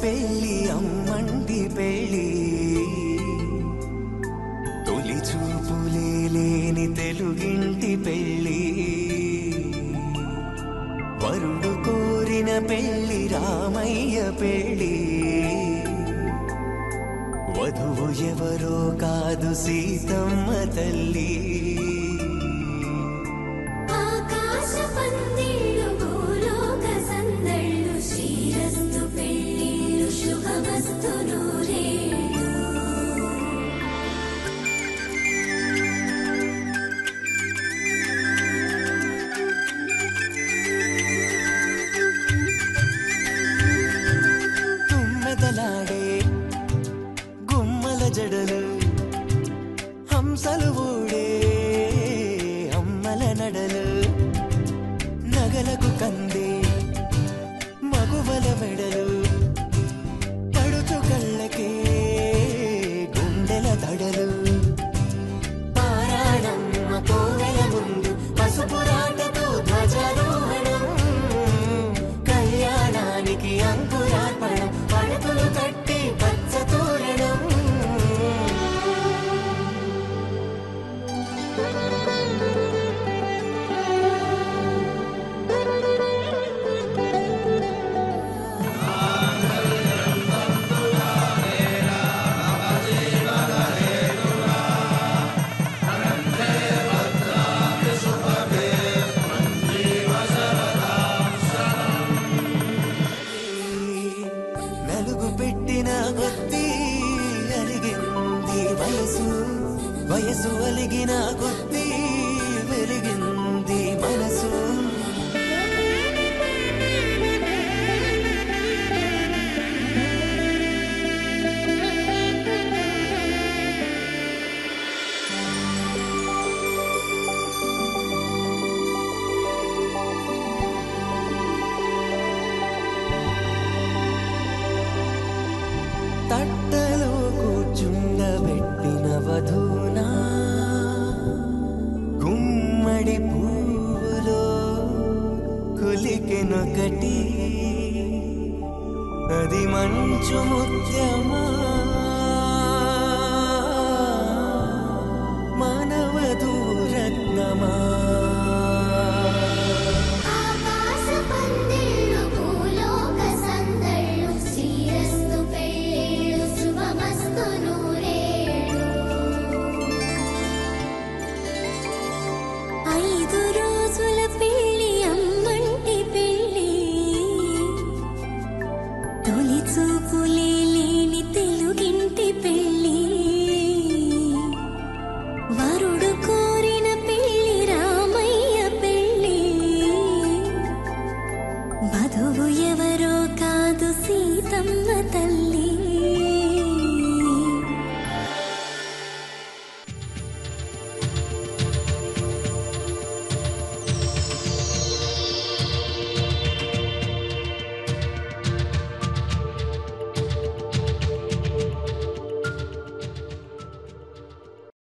పెళ్ళి అమ్మంటి పెళ్ళి తొలి చూపులే లేని తెలుగింటి పెళ్ళి వరుడు కోరిన పెళ్ళి రామయ్య పెళ్ళి వధువు ఎవరో కాదు సీతమ్మ తల్లి తుమ్మెదలాడే గుమ్మల జడలు హంసలు ఊడే అమ్మల నడలు నగలకు కందే మగువల మెడలు పడుచు కళ్ళకే గుండెల తడలు పారాణమ్మ కోవెల ముందు పసుపురాటతో ధ్వజారోహణం కళ్యాణానికి అంకురార్పణం పడకలు కట్టి పచ్చ తోరణం నలుగు పెట్టిన కొద్దీ అలిగింది వయసు వయసు అలిగిన కొద్దీ వెలిగింది మనసు తట్టలో కూర్చుండబెట్టిన వధూనా గుమ్మడి పువ్వులో కులికెనొకటి అది మంచు ముత్యమా